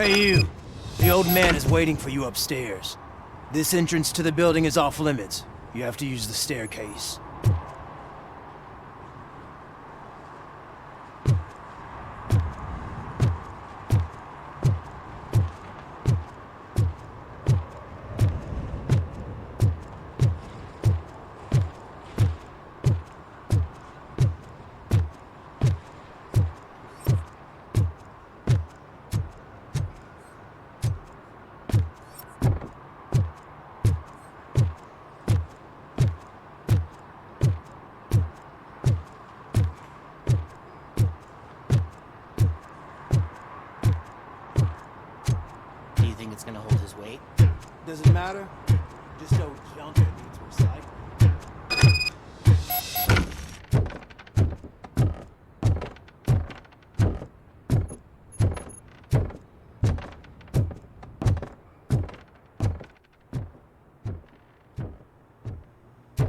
Hey you! The old man is waiting for you upstairs. This entrance to the building is off limits. You have to use the staircase. Do you think it's gonna hold his weight? Does it matter? Just don't jump at me to recite.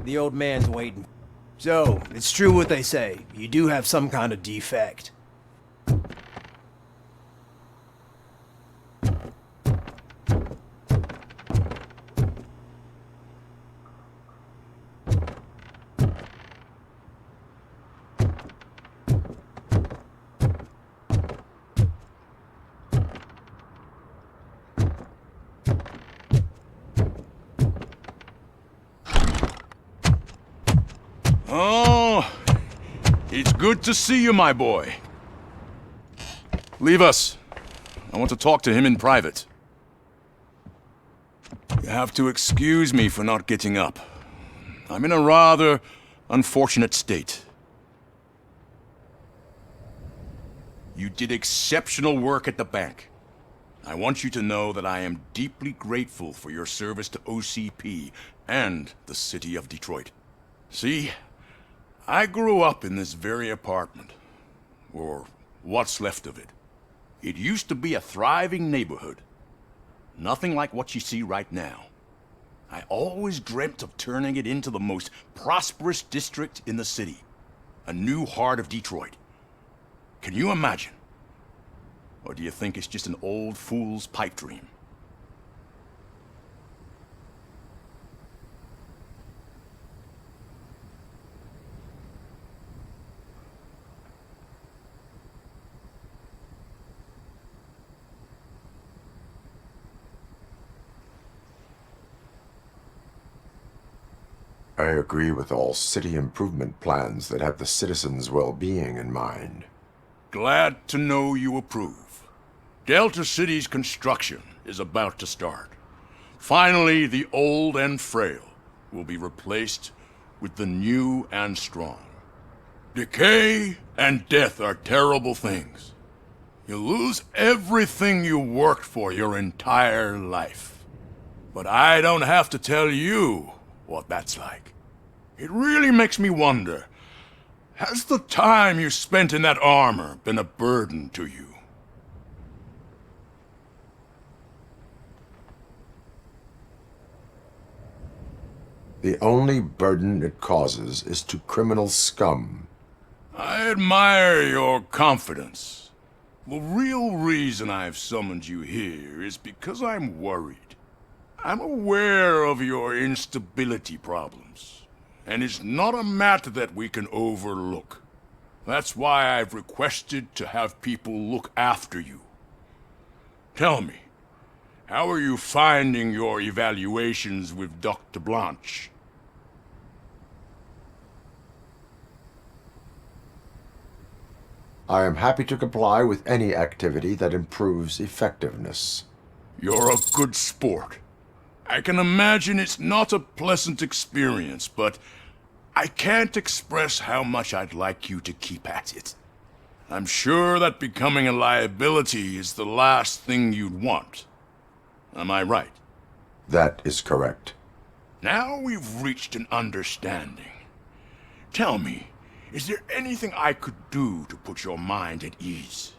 The old man's waiting. So, it's true what they say. You do have some kind of defect. Oh, it's good to see you, my boy. Leave us. I want to talk to him in private. You have to excuse me for not getting up. I'm in a rather unfortunate state. You did exceptional work at the bank. I want you to know that I am deeply grateful for your service to OCP and the city of Detroit. See? I grew up in this very apartment, or what's left of it. It used to be a thriving neighborhood. Nothing like what you see right now. I always dreamt of turning it into the most prosperous district in the city. A new heart of Detroit. Can you imagine? Or do you think it's just an old fool's pipe dream? I agree with all city improvement plans that have the citizens' well-being in mind. Glad to know you approve. Delta City's construction is about to start. Finally, the old and frail will be replaced with the new and strong. Decay and death are terrible things. You lose everything you worked for your entire life. But I don't have to tell you what that's like. It really makes me wonder, has the time you spent in that armor been a burden to you? The only burden it causes is to criminal scum. I admire your confidence. The real reason I've summoned you here is because I'm worried. I'm aware of your instability problems, and it's not a matter that we can overlook. That's why I've requested to have people look after you. Tell me, how are you finding your evaluations with Dr. Blanche? I am happy to comply with any activity that improves effectiveness. You're a good sport. I can imagine it's not a pleasant experience, but I can't express how much I'd like you to keep at it. I'm sure that becoming a liability is the last thing you'd want. Am I right? That is correct. Now we've reached an understanding. Tell me, is there anything I could do to put your mind at ease?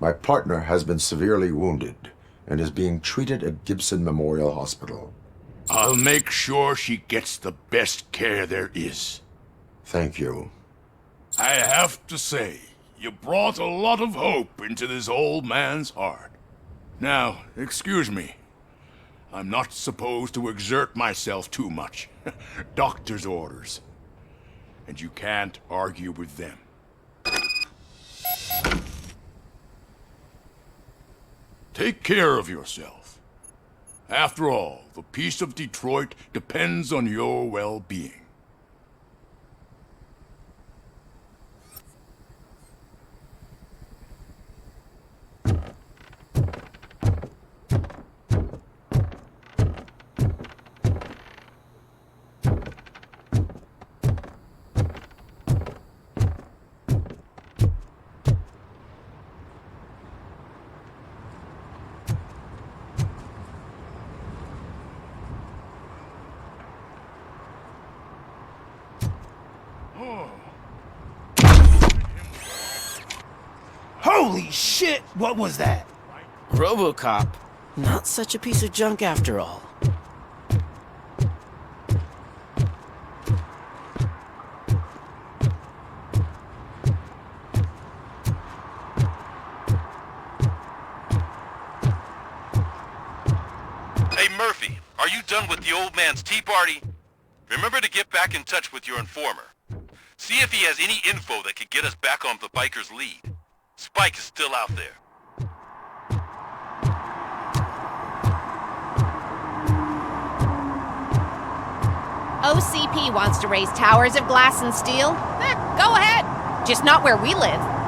My partner has been severely wounded and is being treated at Gibson Memorial Hospital. I'll make sure she gets the best care there is. Thank you. I have to say, you brought a lot of hope into this old man's heart. Now, excuse me. I'm not supposed to exert myself too much. Doctor's orders. And you can't argue with them. Take care of yourself. After all, the peace of Detroit depends on your well-being. Holy shit! What was that? Robocop. Not such a piece of junk after all. Hey Murphy, are you done with the old man's tea party? Remember to get back in touch with your informer. See if he has any info that could get us back on the biker's lead. Spike is still out there. OCP wants to raise towers of glass and steel? Go ahead. Just not where we live.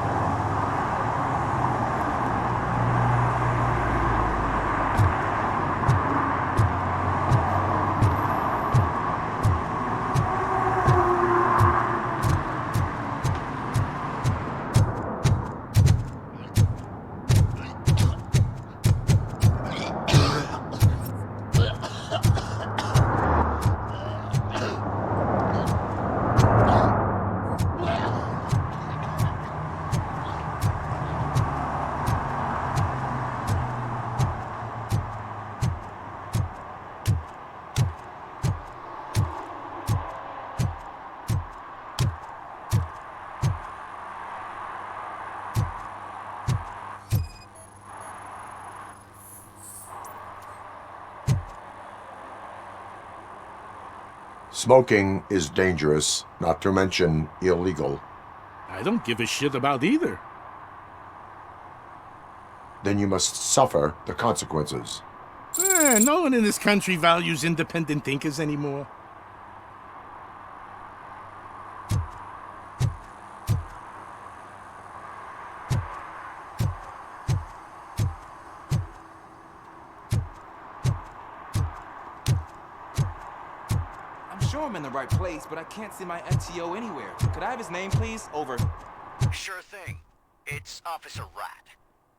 Smoking is dangerous, not to mention illegal. I don't give a shit about either. Then you must suffer the consequences. No one in this country values independent thinkers anymore. Sure I'm in the right place, but I can't see my FTO anywhere. Could I have his name, please? Over. Sure thing. It's Officer Rat.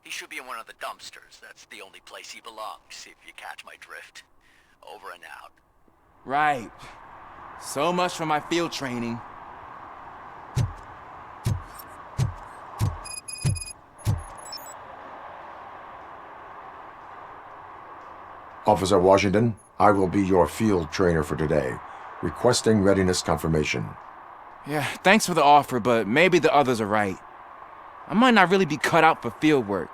He should be in one of the dumpsters. That's the only place he belongs, if you catch my drift. Over and out. Right. So much for my field training. Officer Washington, I will be your field trainer for today. Requesting readiness confirmation. Yeah, thanks for the offer, but maybe the others are right. I might not really be cut out for field work.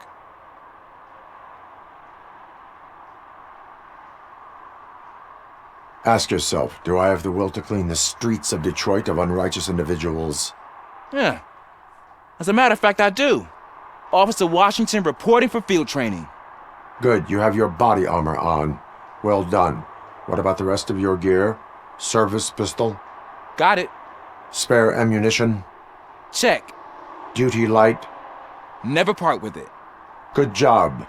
Ask yourself, do I have the will to clean the streets of Detroit of unrighteous individuals? Yeah. As a matter of fact, I do. Officer Washington reporting for field training. Good, you have your body armor on. Well done. What about the rest of your gear? Service pistol? Got it. Spare ammunition? Check. Duty light? Never part with it. Good job.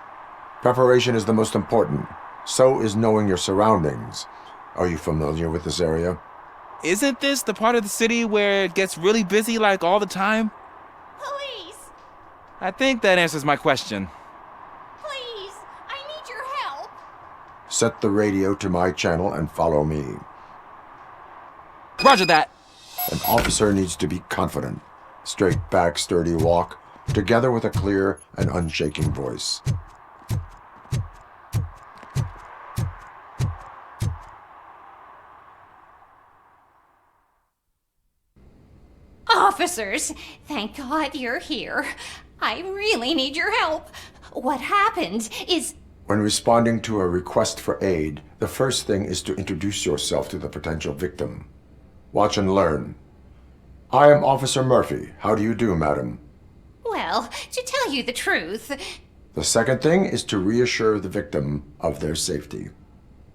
Preparation is the most important. So is knowing your surroundings. Are you familiar with this area? Isn't this the part of the city where it gets really busy like all the time? Police! I think that answers my question. Please! I need your help! Set the radio to my channel and follow me. Roger that. An officer needs to be confident. Straight back, sturdy walk, together with a clear and unshaking voice. officers. Thank God you're here. I really need your help. What happened is... When responding to a request for aid, the first thing is to introduce yourself to the potential victim. Watch and learn. I am Officer Murphy. How do you do, madam? Well, to tell you the truth... The second thing is to reassure the victim of their safety.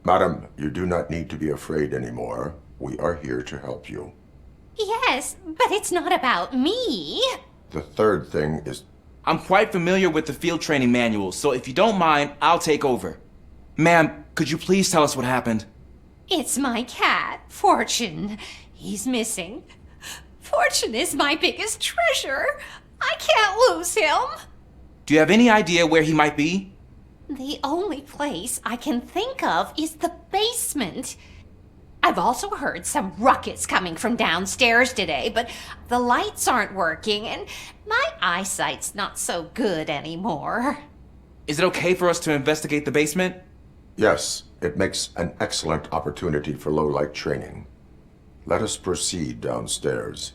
Madam, you do not need to be afraid anymore. We are here to help you. Yes, but it's not about me. The third thing is... I'm quite familiar with the field training manual, so if you don't mind, I'll take over. Ma'am, could you please tell us what happened? It's my cat, Fortune. He's missing. Fortune is my biggest treasure. I can't lose him. Do you have any idea where he might be? The only place I can think of is the basement. I've also heard some ruckus coming from downstairs today, but the lights aren't working and my eyesight's not so good anymore. Is it okay for us to investigate the basement? Yes, it makes an excellent opportunity for low-light training. Let us proceed downstairs.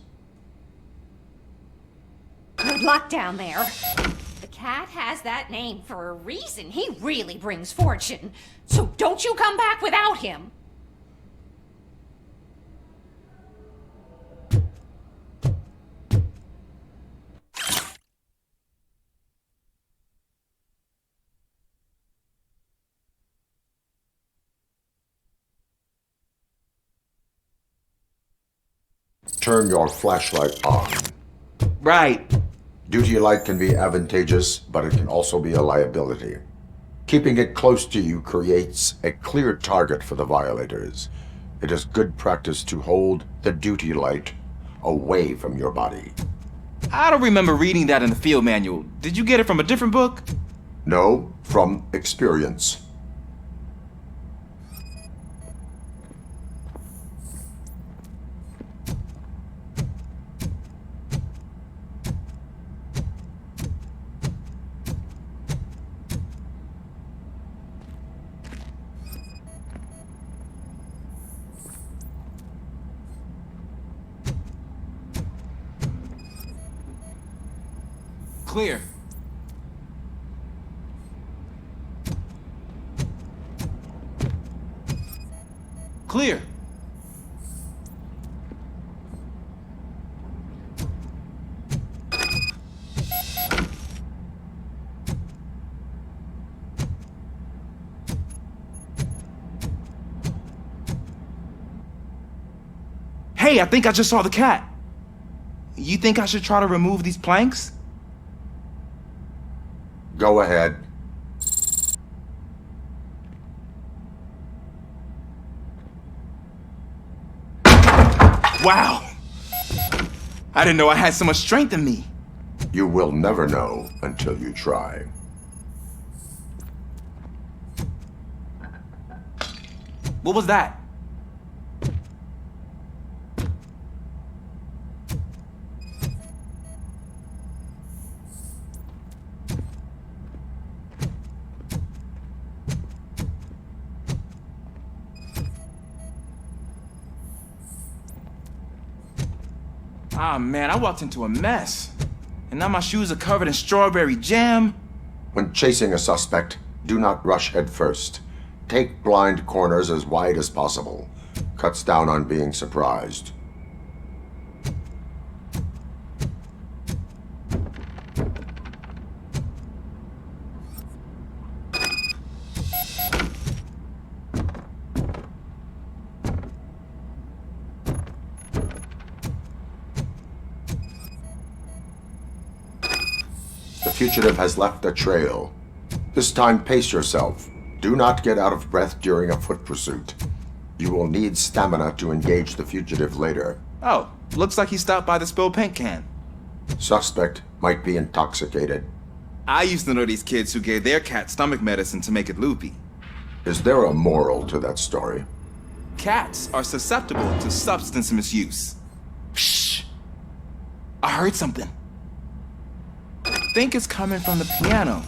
Good luck down there. The cat has that name for a reason. He really brings fortune. So don't you come back without him. Turn your flashlight on. Right. Duty light can be advantageous, but it can also be a liability. Keeping it close to you creates a clear target for the violators. It is good practice to hold the duty light away from your body. I don't remember reading that in the field manual. Did you get it from a different book? No, from experience. Clear. Clear. Hey, I think I just saw the cat. You think I should try to remove these planks? Go ahead. Wow! I didn't know I had so much strength in me. You will never know until you try. What was that? Ah, man, I walked into a mess. And now my shoes are covered in strawberry jam. When chasing a suspect, do not rush head first. Take blind corners as wide as possible. Cuts down on being surprised. The fugitive has left a trail. This time, pace yourself. Do not get out of breath during a foot pursuit. You will need stamina to engage the fugitive later. Oh, looks like he stopped by the spilled paint can. Suspect might be intoxicated. I used to know these kids who gave their cat stomach medicine to make it loopy. Is there a moral to that story? Cats are susceptible to substance misuse. Shh! I heard something. I think it's coming from the piano.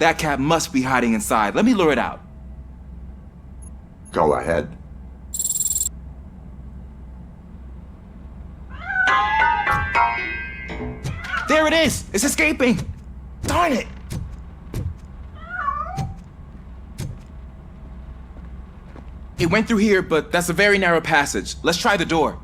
That cat must be hiding inside. Let me lure it out. Go ahead. There it is! It's escaping! Darn it! It went through here, but that's a very narrow passage. Let's try the door.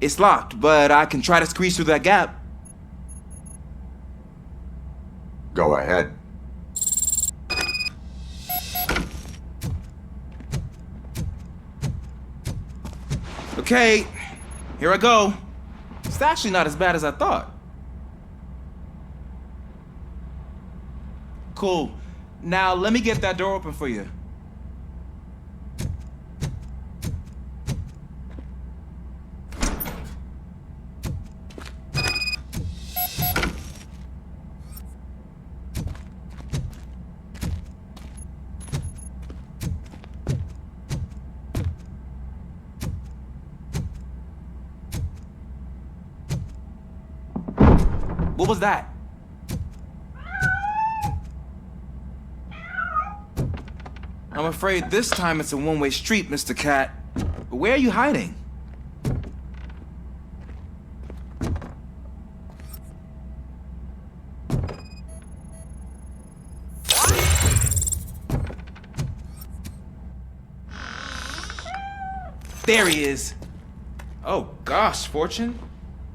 It's locked, but I can try to squeeze through that gap. Go ahead. Okay, here I go. It's actually not as bad as I thought. Cool. Now let me get that door open for you. What was that? I'm afraid this time it's a one-way street, Mr. Cat. But where are you hiding? There he is. Oh gosh, Fortune.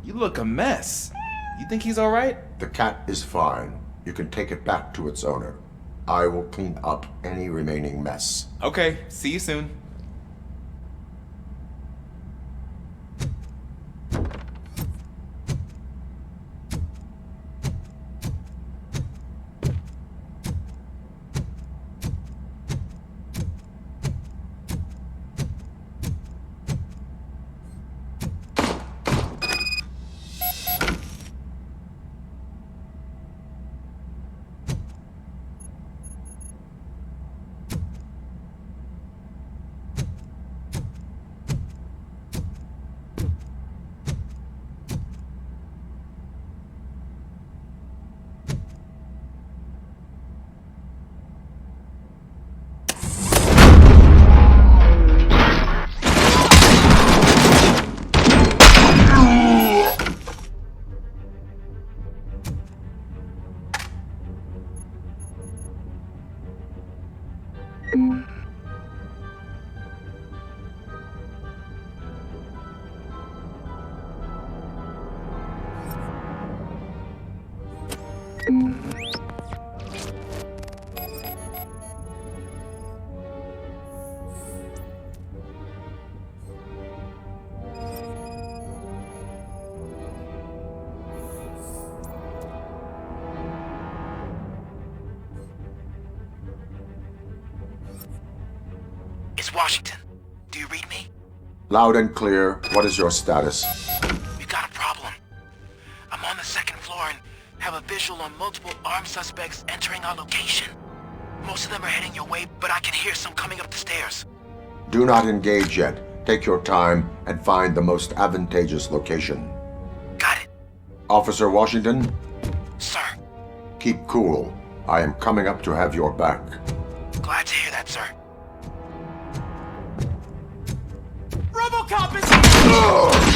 You look a mess. You think he's all right? The cat is fine. You can take it back to its owner. I will clean up any remaining mess. Okay, see you soon. It's Washington. Do you read me? Loud and clear. What is your status? We've got a problem. I'm on the second floor and have a visual on multiple armed suspects entering our location. Most of them are heading your way, but I can hear some coming up the stairs. Do not engage yet. Take your time and find the most advantageous location. Got it. Officer Washington, Sir. keep cool. I am coming up to have your back. Glad to hear that, sir. Robocop is here!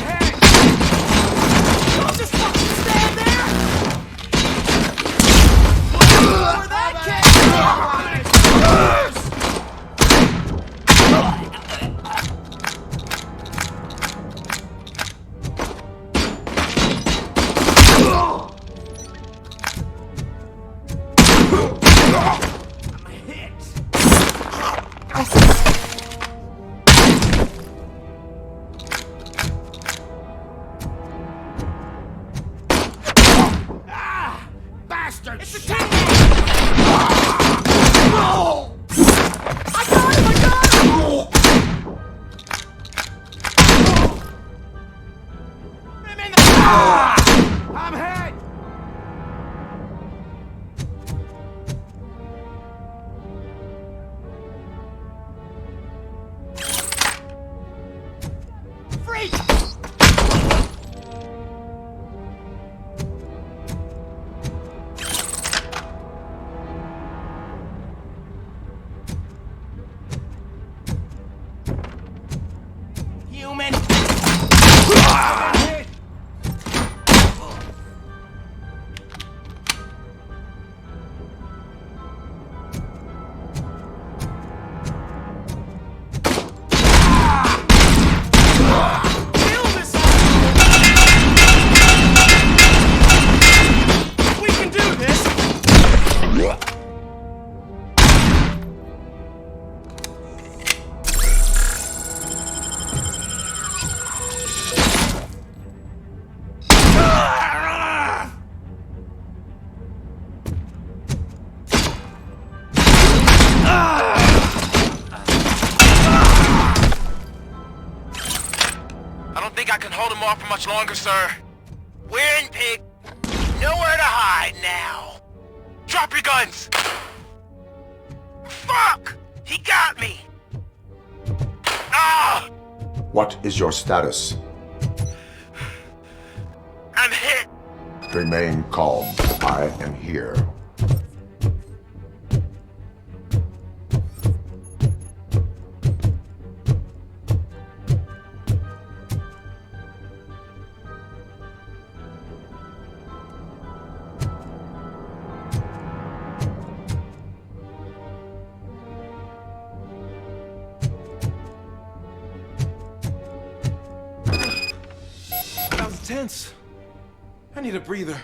Hey! Don't just fucking stand there! For that Hurry! Human! Kill this We can do this! I don't think I can hold him off for much longer, sir. We're in, pig. Nowhere to hide now. Drop your guns! Fuck! He got me! Ah! What is your status? I'm hit! Remain calm. I am here. That was tense. I need a breather.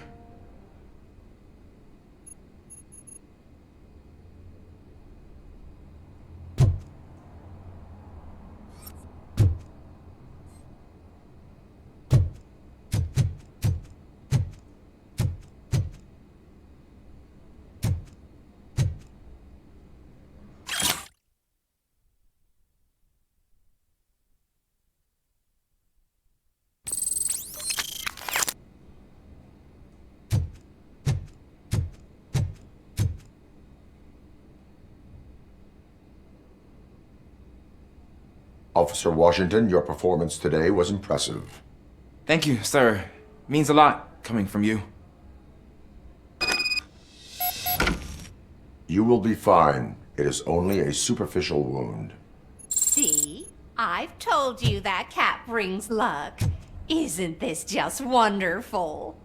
Officer Washington, your performance today was impressive. Thank you, sir. Means a lot coming from you. You will be fine. It is only a superficial wound. See? I've told you that cat brings luck. Isn't this just wonderful?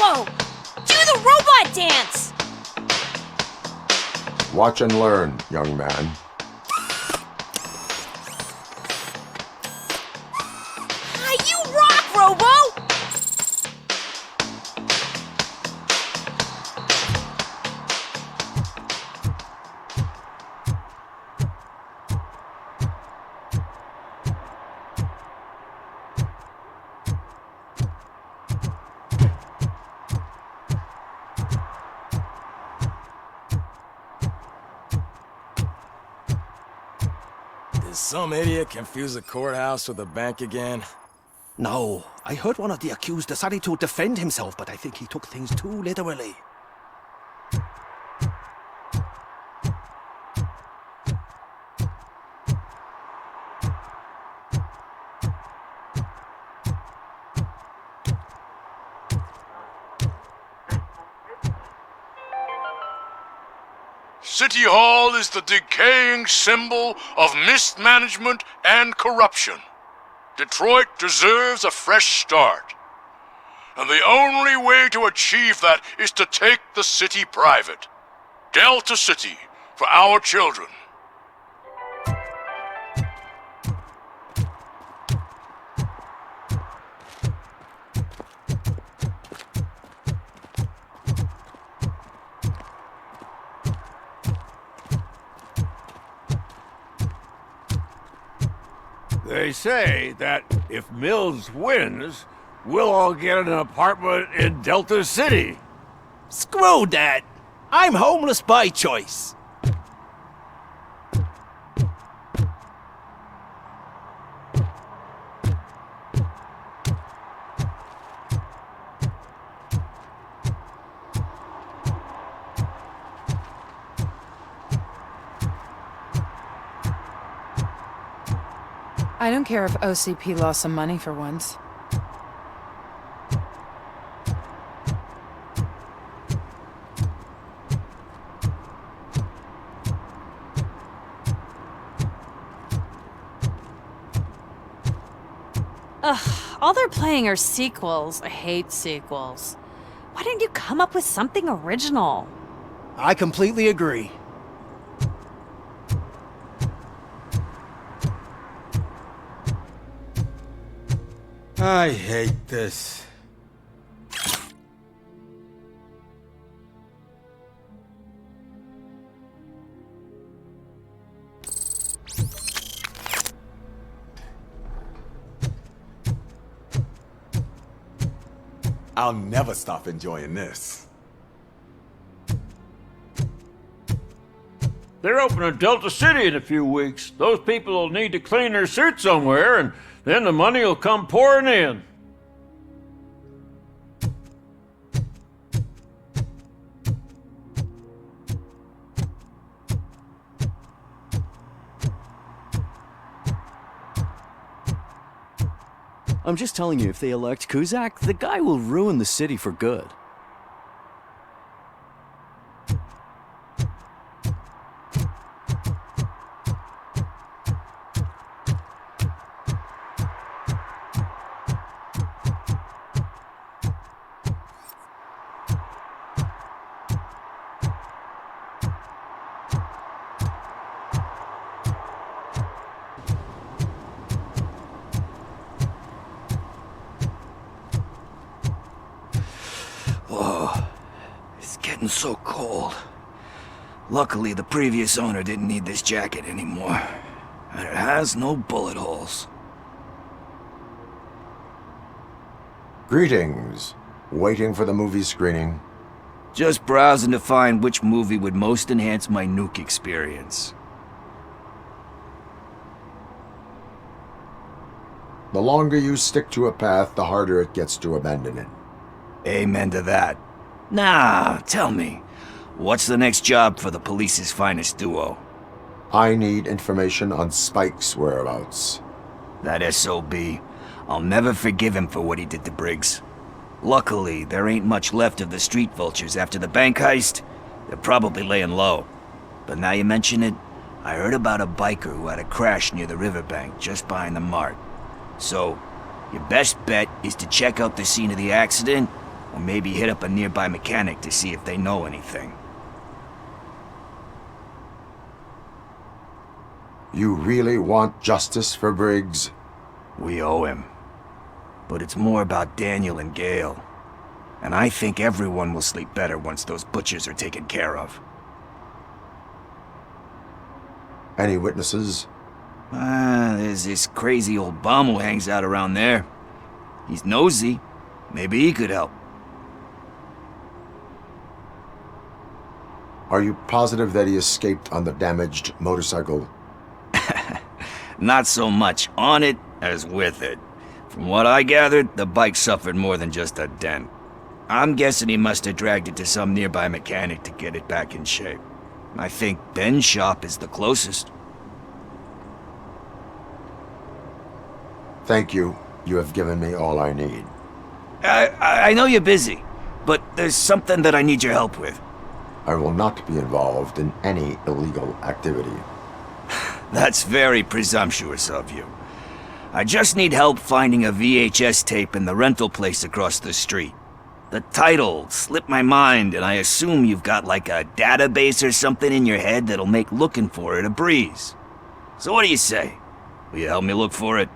Do the robot dance! Watch and learn, young man. You rock, Robo! Did some idiot confuse the courthouse with a bank again? No, I heard one of the accused decided to defend himself, but I think he took things too literally. City Hall is the decaying symbol of mismanagement and corruption. Detroit deserves a fresh start. And the only way to achieve that is to take the city private. Delta City, for our children. They say that if Mills wins, we'll all get an apartment in Delta City. Screw that! I'm homeless by choice. I don't care if OCP lost some money for once. Ugh, all they're playing are sequels. I hate sequels. Why didn't you come up with something original? I completely agree. I hate this. I'll never stop enjoying this. They're opening Delta City in a few weeks. Those people will need to clean their suits somewhere, and then the money will come pouring in. I'm just telling you, if they elect Kuzak, the guy will ruin the city for good. Getting so cold. Luckily, the previous owner didn't need this jacket anymore. And it has no bullet holes. Greetings. Waiting for the movie screening. Just browsing to find which movie would most enhance my nuke experience. The longer you stick to a path, the harder it gets to abandon it. Amen to that. Nah, tell me, what's the next job for the police's finest duo? I need information on Spike's whereabouts. That SOB. I'll never forgive him for what he did to Briggs. Luckily, there ain't much left of the street vultures after the bank heist. They're probably laying low. But now you mention it, I heard about a biker who had a crash near the riverbank just behind the mart. So, your best bet is to check out the scene of the accident, or maybe hit up a nearby mechanic to see if they know anything. You really want justice for Briggs? We owe him. But it's more about Daniel and Gale. And I think everyone will sleep better once those butchers are taken care of. Any witnesses? There's this crazy old bum who hangs out around there. He's nosy. Maybe he could help. Are you positive that he escaped on the damaged motorcycle? Not so much on it as with it. From what I gathered, the bike suffered more than just a dent. I'm guessing he must have dragged it to some nearby mechanic to get it back in shape. I think Ben's shop is the closest. Thank you. You have given me all I need. I know you're busy, but there's something that I need your help with. I will not be involved in any illegal activity. That's very presumptuous of you. I just need help finding a VHS tape in the rental place across the street. The title slipped my mind, and I assume you've got like a database or something in your head that'll make looking for it a breeze. So what do you say? Will you help me look for it?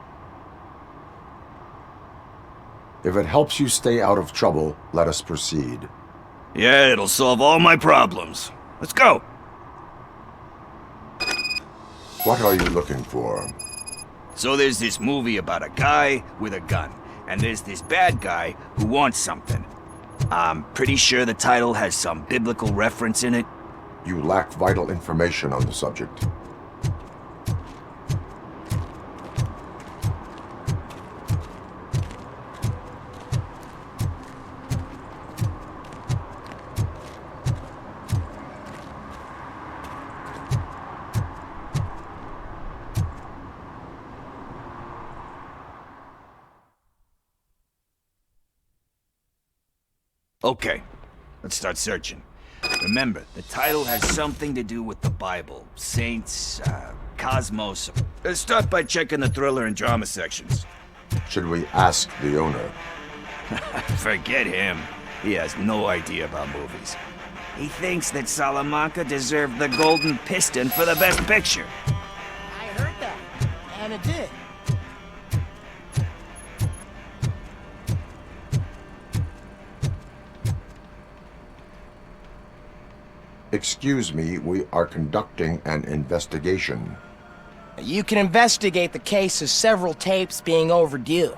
If it helps you stay out of trouble, let us proceed. Yeah, it'll solve all my problems. Let's go! What are you looking for? So there's this movie about a guy with a gun, and there's this bad guy who wants something. I'm pretty sure the title has some biblical reference in it. You lack vital information on the subject. Okay, let's start searching. Remember, the title has something to do with the Bible, saints, cosmos. Let's start by checking the thriller and drama sections. Should we ask the owner? Forget him. He has no idea about movies. He thinks that Salamanca deserved the Golden Piston for the Best Picture. I heard that, and it did. Excuse me, we are conducting an investigation. You can investigate the case of several tapes being overdue.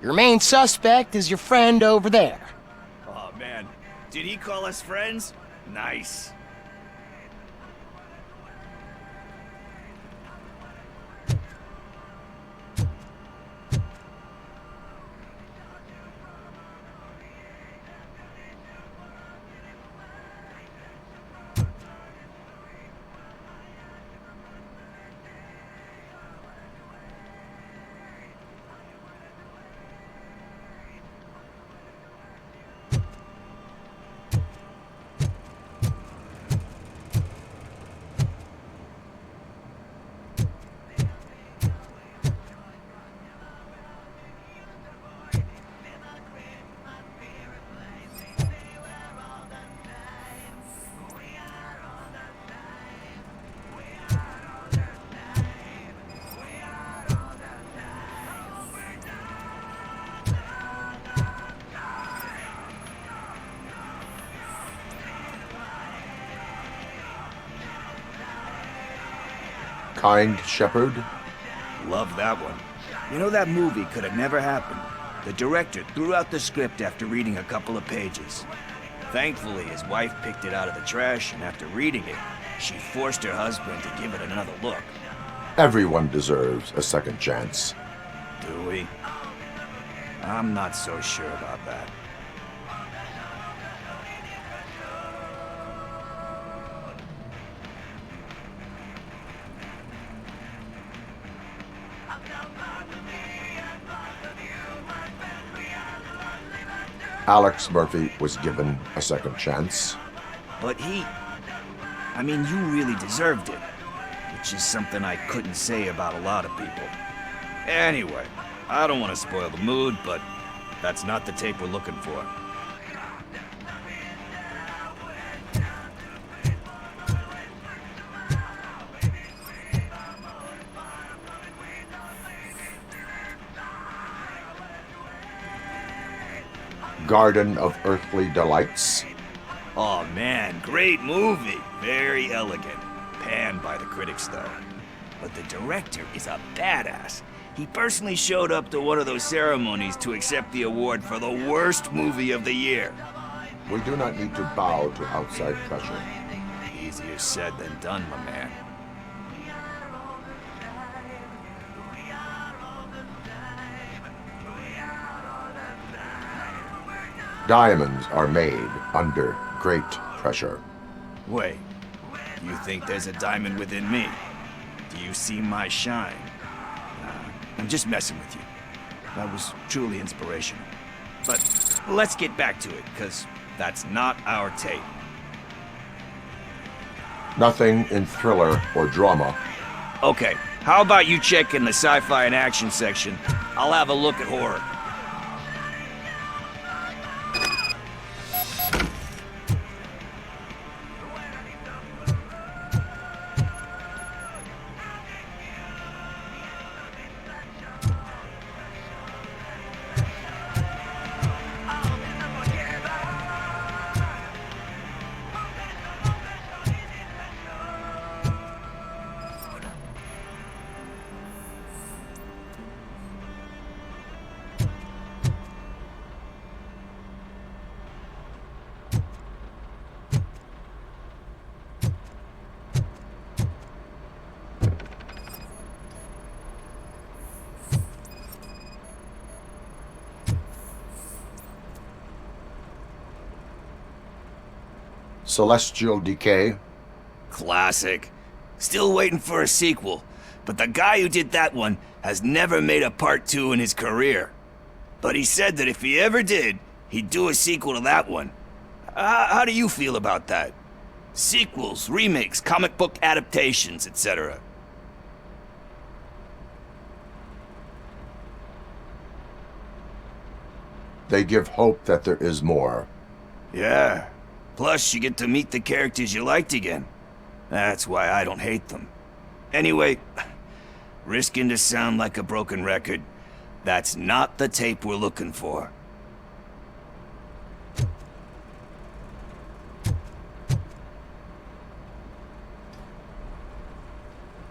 Your main suspect is your friend over there. Oh man, did he call us friends? Nice. Kind Shepherd? Love that one. You know, that movie could have never happened. The director threw out the script after reading a couple of pages. Thankfully, his wife picked it out of the trash, and after reading it, she forced her husband to give it another look. Everyone deserves a second chance. Do we? I'm not so sure about that. Alex Murphy was given a second chance. But I mean, you really deserved it. Which is something I couldn't say about a lot of people. Anyway, I don't want to spoil the mood, but that's not the tape we're looking for. Garden of Earthly Delights. Oh man, great movie. Very elegant. Panned by the critics though. But the director is a badass. He personally showed up to one of those ceremonies to accept the award for the worst movie of the year. We do not need to bow to outside pressure. Easier said than done, my man. Diamonds are made under great pressure. Wait, you think there's a diamond within me? Do you see my shine? I'm just messing with you. That was truly inspirational. But let's get back to it, because that's not our tape. Nothing in thriller or drama. Okay, how about you check in the sci-fi and action section? I'll have a look at horror. Celestial Decay. Classic. Still waiting for a sequel, but the guy who did that one has never made a part 2 in his career. But he said that if he ever did, he'd do a sequel to that one. How do you feel about that? Sequels, remakes, comic book adaptations, etc. They give hope that there is more. Yeah. Plus, you get to meet the characters you liked again. That's why I don't hate them. Anyway, risking to sound like a broken record, that's not the tape we're looking for.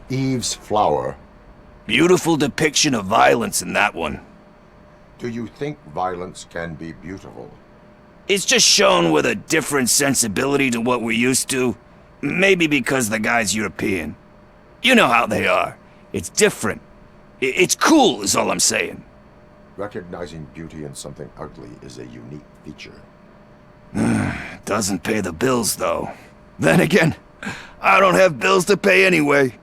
Eve's Flower. Beautiful depiction of violence in that one. Do you think violence can be beautiful? It's just shown with a different sensibility to what we're used to. Maybe because the guy's European. You know how they are. It's different. It's cool, is all I'm saying. Recognizing beauty in something ugly is a unique feature. Doesn't pay the bills, though. Then again, I don't have bills to pay anyway.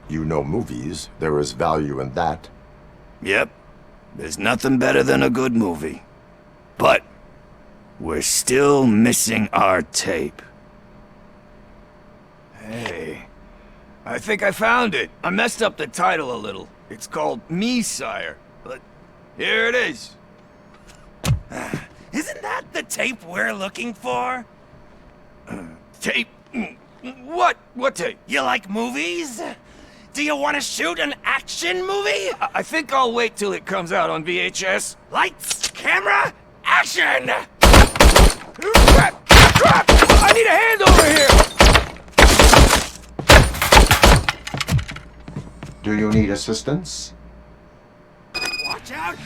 You know movies. There is value in that. Yep. There's nothing better than a good movie. But we're still missing our tape. Hey, I think I found it. I messed up the title a little. It's called Me, Sire. But here it is. Isn't that the tape we're looking for? Tape? What? What tape? You like movies? Do you want to shoot an action movie? I think I'll wait till it comes out on VHS. Lights, camera, action! Crap! Crap! I need a hand over here! Do you need assistance? Watch out!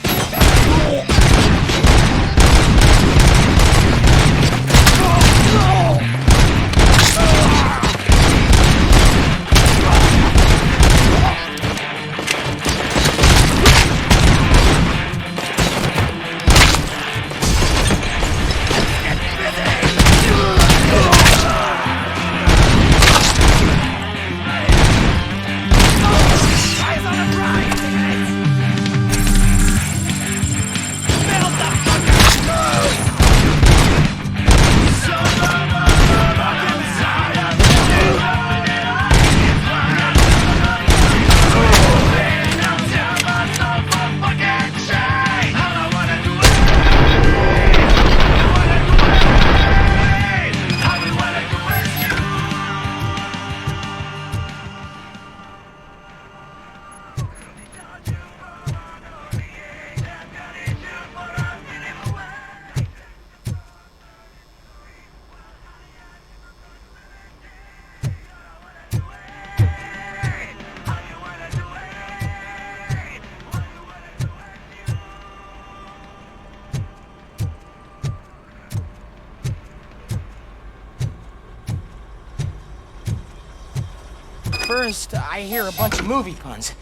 First, I hear a bunch of movie puns,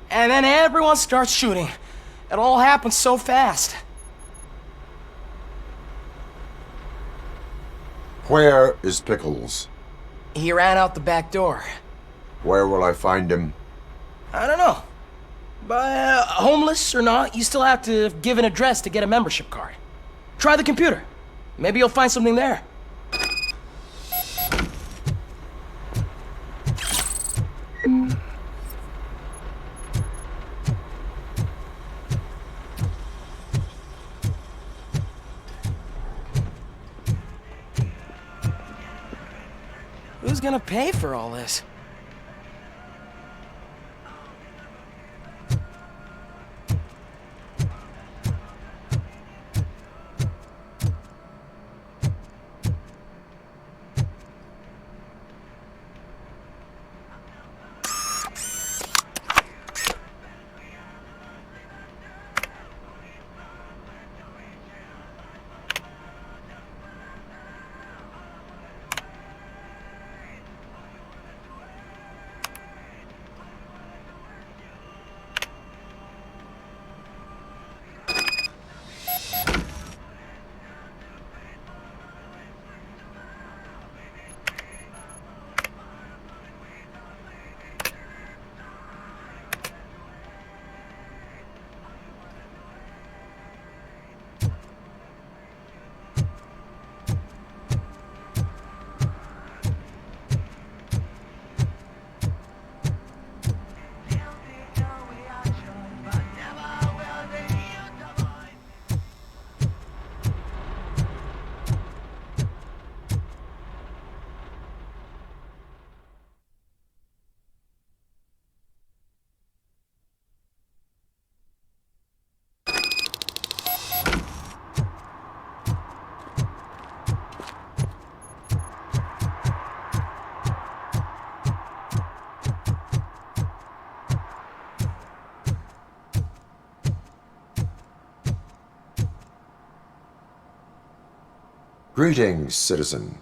and then everyone starts shooting. It all happens so fast. Where is Pickles? He ran out the back door. Where will I find him? I don't know. But homeless or not, you still have to give an address to get a membership card. Try the computer. Maybe you'll find something there. Who's gonna pay for all this? Greetings, citizen.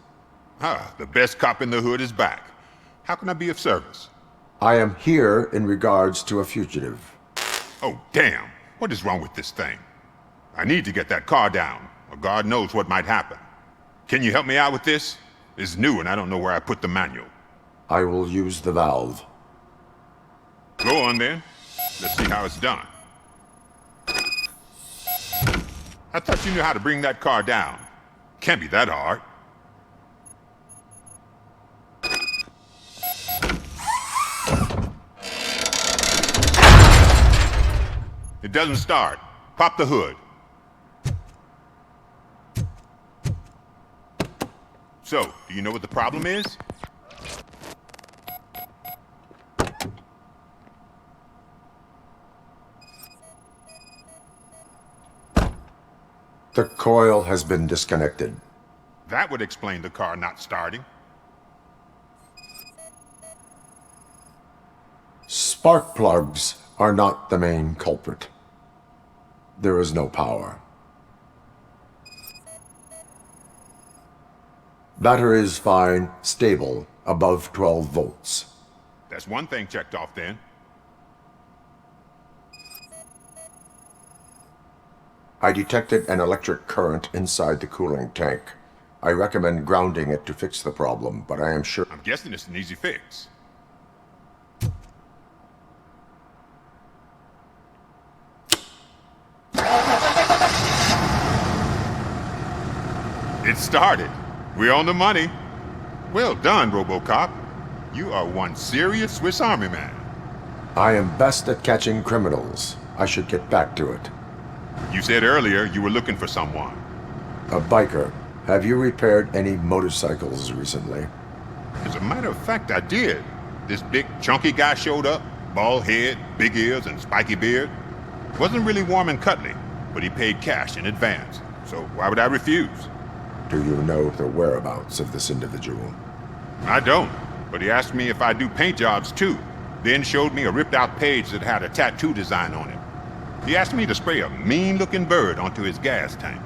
Ah, the best cop in the hood is back. How can I be of service? I am here in regards to a fugitive. Oh, damn. What is wrong with this thing? I need to get that car down, or God knows what might happen. Can you help me out with this? It's new and I don't know where I put the manual. I will use the valve. Go on then. Let's see how it's done. I thought you knew how to bring that car down. Can't be that hard. It doesn't start. Pop the hood. So, do you know what the problem is? The coil has been disconnected. That would explain the car not starting. Spark plugs are not the main culprit. There is no power. Battery is fine, stable, above 12 volts. That's one thing checked off then. I detected an electric current inside the cooling tank. I recommend grounding it to fix the problem, but I am sure... I'm guessing it's an easy fix. It started. We're on the money. Well done, Robocop. You are one serious Swiss Army man. I am best at catching criminals. I should get back to it. You said earlier you were looking for someone. A biker. Have you repaired any motorcycles recently? As a matter of fact, I did. This big, chunky guy showed up. Bald head, big ears, and spiky beard. Wasn't really warm and cuddly, but he paid cash in advance. So why would I refuse? Do you know the whereabouts of this individual? I don't, but he asked me if I do paint jobs too. Then showed me a ripped-out page that had a tattoo design on it. He asked me to spray a mean-looking bird onto his gas tank.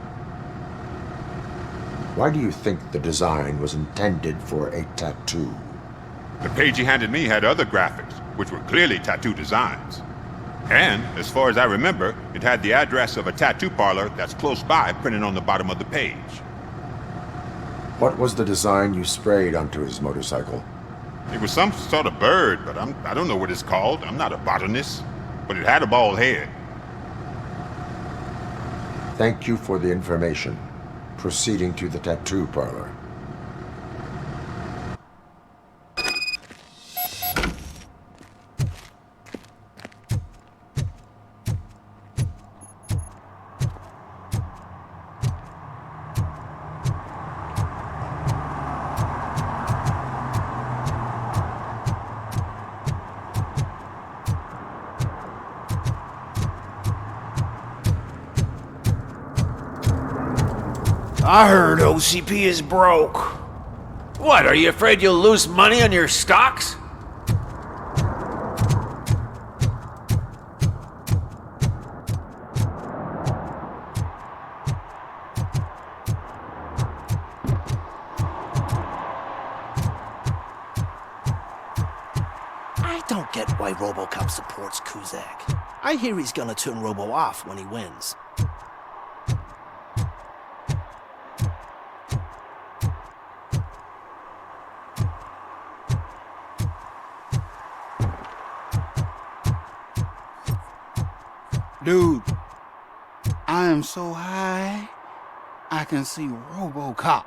Why do you think the design was intended for a tattoo? The page he handed me had other graphics, which were clearly tattoo designs. And, as far as I remember, it had the address of a tattoo parlor that's close by printed on the bottom of the page. What was the design you sprayed onto his motorcycle? It was some sort of bird, but I don't know what it's called. I'm not a botanist. But it had a bald head. Thank you for the information. Proceeding to the tattoo parlor. I heard OCP is broke. What, are you afraid you'll lose money on your stocks? I don't get why Robocop supports Kuzak. I hear he's gonna turn Robo off when he wins. Dude, I am so high, I can see Robocop.